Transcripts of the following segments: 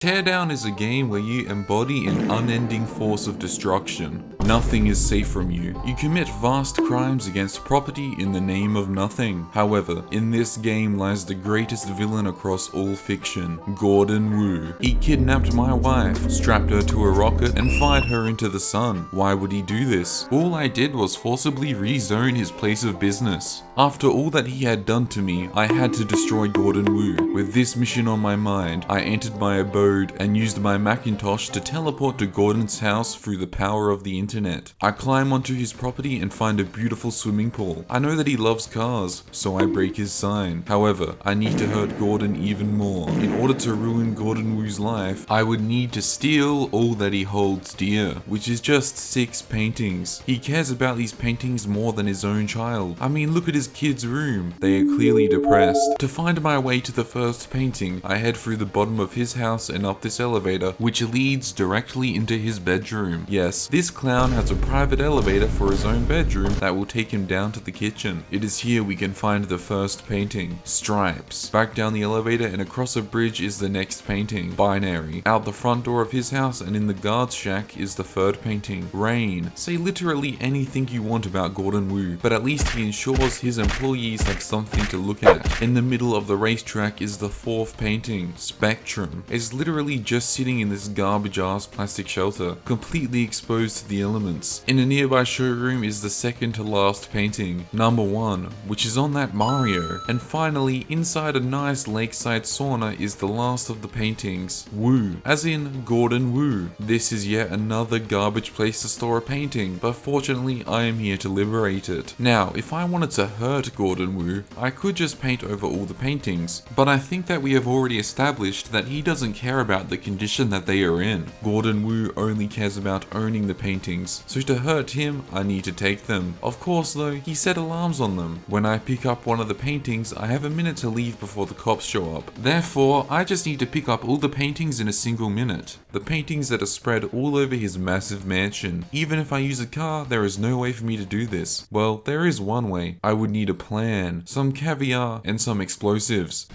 Teardown is a game where you embody an unending force of destruction. Nothing is safe from you. You commit vast crimes against property in the name of nothing. However, in this game lies the greatest villain across all fiction, Gordon Wu. He kidnapped my wife, strapped her to a rocket, and fired her into the sun. Why would he do this? All I did was forcibly rezone his place of business. After all that he had done to me, I had to destroy Gordon Wu. With this mission on my mind, I entered my abode and used my Macintosh to teleport to Gordon's house through the power of the internet. I climb onto his property and find a beautiful swimming pool. I know that he loves cars, so I break his sign. However, I need to hurt Gordon even more. In order to ruin Gordon Wu's life, I would need to steal all that he holds dear, which is just 6 paintings. He cares about these paintings more than his own child. I mean, look at his kid's room. They are clearly depressed. To find my way to the first painting, I head through the bottom of his house and up this elevator, which leads directly into his bedroom. Yes, this clown has a private elevator for his own bedroom that will take him down to the kitchen. It is here we can find the first painting, Stripes. Back down the elevator and across a bridge is the next painting, Binary. Out the front door of his house and in the guard's shack is the third painting, Rain. Say literally anything you want about Gordon Wu, but at least he ensures his employees have something to look at. In the middle of the racetrack is the fourth painting, Spectrum. It's literally just sitting in this garbage ass plastic shelter, completely exposed to the elements. In a nearby showroom is the second to last painting, Number 1, which is on that Mario. And finally, inside a nice lakeside sauna is the last of the paintings, Wu, as in Gordon Wu. This is yet another garbage place to store a painting, but fortunately I am here to liberate it. Now, if I wanted to hurt Gordon Wu, I could just paint over all the paintings, but I think that we have already established that he doesn't care about the condition that they are in. Gordon Wu only cares about owning the paintings, so to hurt him, I need to take them. Of course though, he set alarms on them. When I pick up one of the paintings, I have a minute to leave before the cops show up. Therefore, I just need to pick up all the paintings in a single minute. The paintings that are spread all over his massive mansion. Even if I use a car, there is no way for me to do this. Well, there is one way. I would need a plan, some caviar, and some explosives.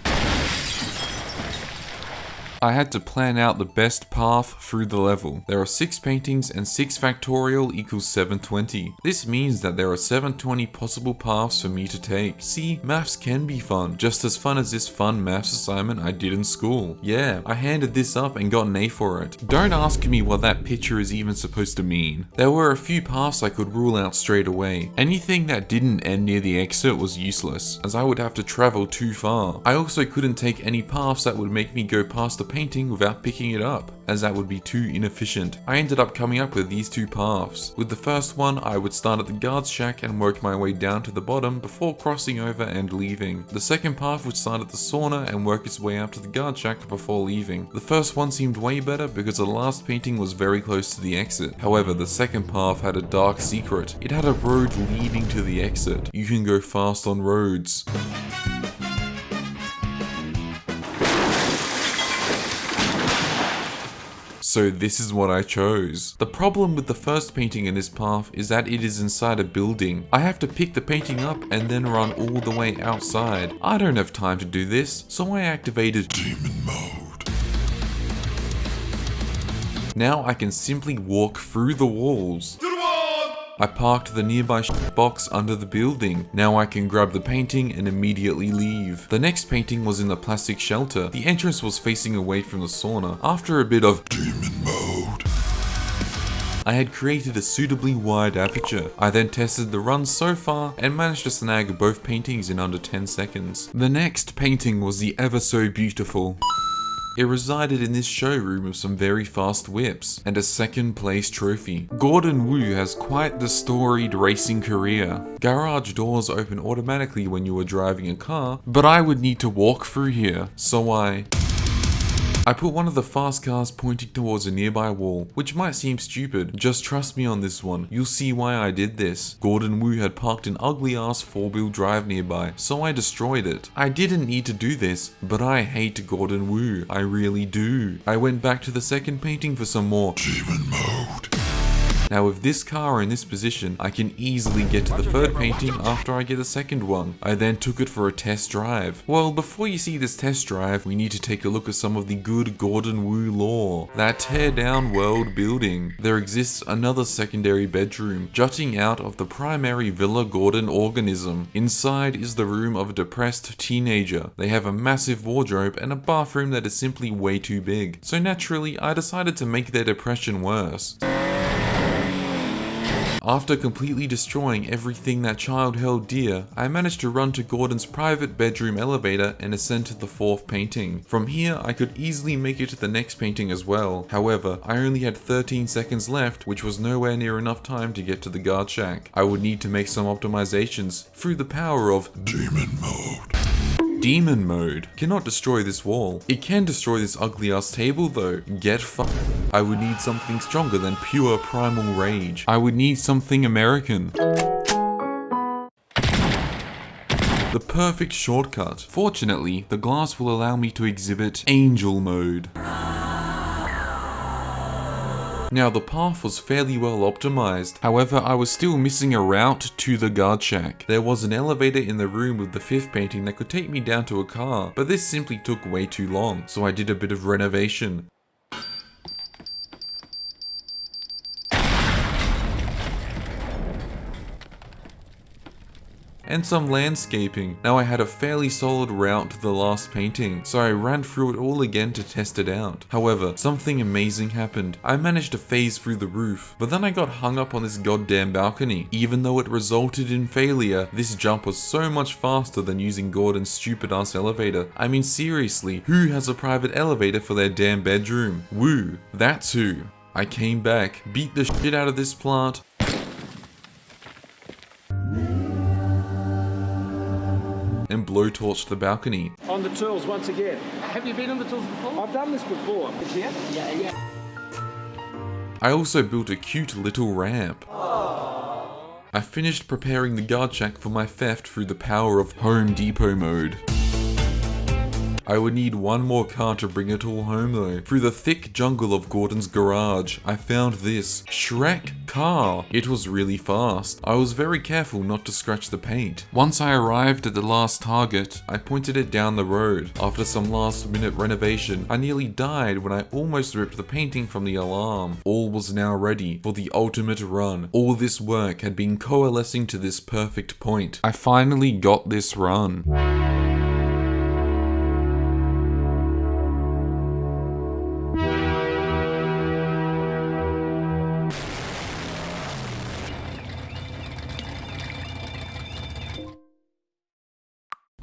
I had to plan out the best path through the level. There are 6 paintings and 6 factorial equals 720. This means that there are 720 possible paths for me to take. See, maths can be fun, just as fun as this fun maths assignment I did in school. Yeah, I handed this up and got an A for it. Don't ask me what that picture is even supposed to mean. There were a few paths I could rule out straight away. Anything that didn't end near the exit was useless, as I would have to travel too far. I also couldn't take any paths that would make me go past the painting without picking it up, as that would be too inefficient. I ended up coming up with these 2 paths. With the first one, I would start at the guard's shack and work my way down to the bottom before crossing over and leaving. The second path would start at the sauna and work its way up to the guard shack before leaving. The first one seemed way better because the last painting was very close to the exit. However, the second path had a dark secret. It had a road leading to the exit. You can go fast on roads. So this is what I chose. The problem with the first painting in this path is that it is inside a building. I have to pick the painting up and then run all the way outside. I don't have time to do this, so I activated Demon Mode. Now I can simply walk through the walls. I parked the nearby box under the building. Now I can grab the painting and immediately leave. The next painting was in the plastic shelter. The entrance was facing away from the sauna. After a bit of Demon Mode, I had created a suitably wide aperture. I then tested the run so far and managed to snag both paintings in under 10 seconds. The next painting was the ever so beautiful. It resided in this showroom of some very fast whips, and a second place trophy. Gordon Wu has quite the storied racing career. Garage doors open automatically when you are driving a car, but I would need to walk through here, so I put one of the fast cars pointing towards a nearby wall, which might seem stupid. Just trust me on this one, you'll see why I did this. Gordon Wu had parked an ugly ass 4-wheel drive nearby, so I destroyed it. I didn't need to do this, but I hate Gordon Wu, I really do. I went back to the second painting for some more Demon Mode. Now with this car in this position, I can easily get to the third painting after I get the second one. I then took it for a test drive. Well, before you see this test drive, we need to take a look at some of the good Gordon Wu lore. That teardown world building. There exists another secondary bedroom, jutting out of the primary Villa Gordon organism. Inside is the room of a depressed teenager. They have a massive wardrobe and a bathroom that is simply way too big. So naturally, I decided to make their depression worse. After completely destroying everything that child held dear, I managed to run to Gordon's private bedroom elevator and ascend to the fourth painting. From here, I could easily make it to the next painting as well. However, I only had 13 seconds left, which was nowhere near enough time to get to the guard shack. I would need to make some optimizations through the power of Demon Mode. Demon Mode cannot destroy this wall. It can destroy this ugly ass table though. Get fucked. I would need something stronger than pure primal rage. I would need something American. The perfect shortcut. Fortunately, the glass will allow me to exhibit Angel Mode. Now the path was fairly well optimized, however I was still missing a route to the guard shack. There was an elevator in the room with the fifth painting that could take me down to a car, but this simply took way too long, so I did a bit of renovation. And some landscaping. Now I had a fairly solid route to the last painting, so I ran through it all again to test it out. However, something amazing happened. I managed to phase through the roof, but then I got hung up on this goddamn balcony. Even though it resulted in failure, this jump was so much faster than using Gordon's stupid ass elevator. I mean seriously, who has a private elevator for their damn bedroom? Woo, that's who. I came back, beat the shit out of this plant, and blowtorched the balcony. On the tools once again. Have you been on the tools before? I've done this before. Yeah. I also built a cute little ramp. I finished preparing the guard shack for my theft through the power of Home Depot mode. I would need one more car to bring it all home though. Through the thick jungle of Gordon's garage, I found this Shrek car. It was really fast. I was very careful not to scratch the paint. Once I arrived at the last target, I pointed it down the road. After some last minute renovation, I nearly died when I almost ripped the painting from the alarm. All was now ready for the ultimate run. All this work had been coalescing to this perfect point. I finally got this run.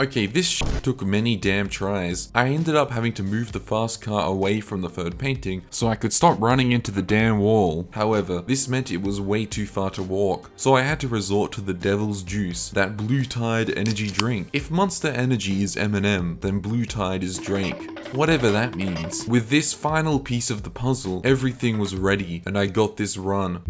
Okay, this took many damn tries. I ended up having to move the fast car away from the third painting so I could stop running into the damn wall. However, this meant it was way too far to walk, so I had to resort to the Devil's Juice, that Blue Tide energy drink. If Monster Energy is Eminem, then Blue Tide is Drake. Whatever that means. With this final piece of the puzzle, everything was ready and I got this run.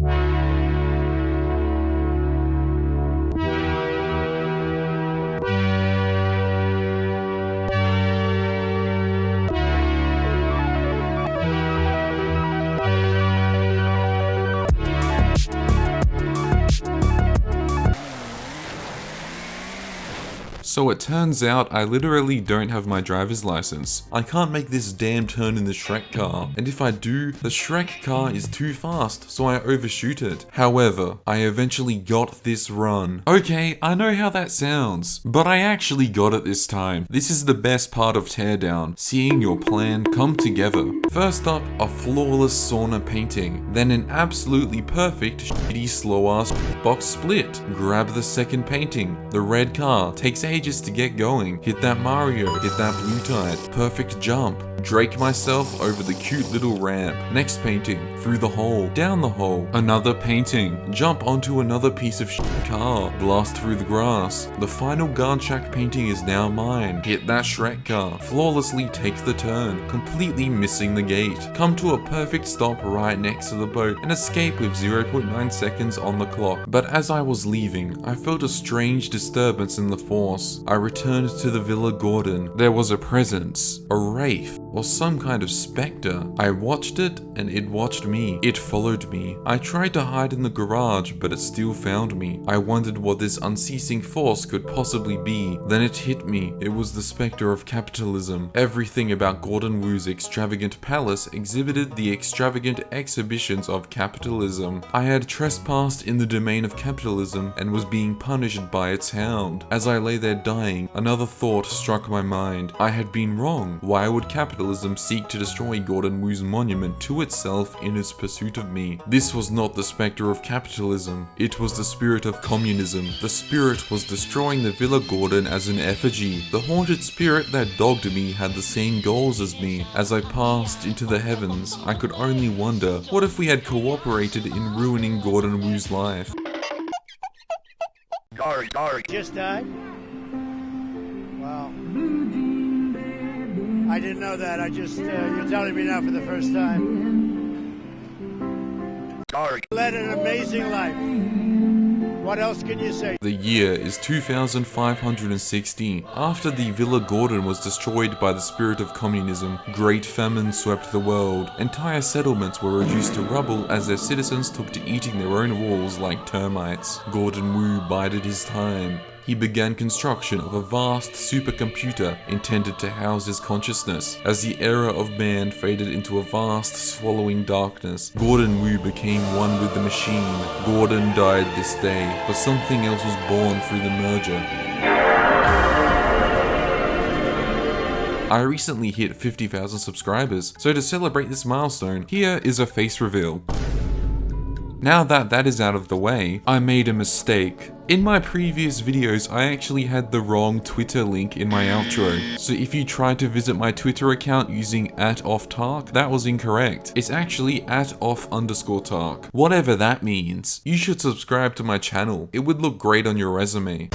So it turns out I literally don't have my driver's license. I can't make this damn turn in the Shrek car, and if I do, the Shrek car is too fast, so I overshoot it. However, I eventually got this run. Okay, I know how that sounds, but I actually got it this time. This is the best part of Teardown, seeing your plan come together. First up, a flawless sauna painting, then an absolutely perfect shitty slow ass box split. Grab the second painting, the red car, takes ages to get going, hit that Mario, hit that Blue Tide, perfect jump, drake myself over the cute little ramp. Next painting, through the hole, down the hole, another painting, jump onto another piece of shit car, blast through the grass. The final guard shack painting is now mine, hit that Shrek car, flawlessly take the turn, completely missing the gate, come to a perfect stop right next to the boat and escape with 0.9 seconds on the clock. But as I was leaving, I felt a strange disturbance in the force. I returned to the Villa Gordon. There was a presence, a wraith. or some kind of specter. I watched it and it watched me. It followed me. I tried to hide in the garage, but it still found me. I wondered what this unceasing force could possibly be. Then it hit me. It was the specter of capitalism. Everything about Gordon Wu's extravagant palace exhibited the extravagant exhibitions of capitalism. I had trespassed in the domain of capitalism and was being punished by its hound. As I lay there dying, another thought struck my mind. I had been wrong. Why would capitalism seek to destroy Gordon Wu's monument to itself in its pursuit of me? This was not the specter of capitalism. It was the spirit of communism. The spirit was destroying the Villa Gordon as an effigy. The haunted spirit that dogged me had the same goals as me. As I passed into the heavens, I could only wonder, what if we had cooperated in ruining Gordon Wu's life? Just died? Wow. I didn't know that. I just, you're telling me now for the first time. Led an amazing life. What else can you say? The year is 2560. After the Villa Gordon was destroyed by the spirit of communism, great famine swept the world. Entire settlements were reduced to rubble as their citizens took to eating their own walls like termites. Gordon Wu bided his time. He began construction of a vast supercomputer intended to house his consciousness. As the era of man faded into a vast swallowing darkness, Gordon Wu became one with the machine. Gordon died this day, but something else was born through the merger. I recently hit 50,000 subscribers, so to celebrate this milestone, here is a face reveal. Now that that is out of the way, I made a mistake. In my previous videos, I actually had the wrong Twitter link in my outro. So if you tried to visit my Twitter account using @offtark, that was incorrect. It's actually @off_tark. Whatever that means. You should subscribe to my channel. It would look great on your resume.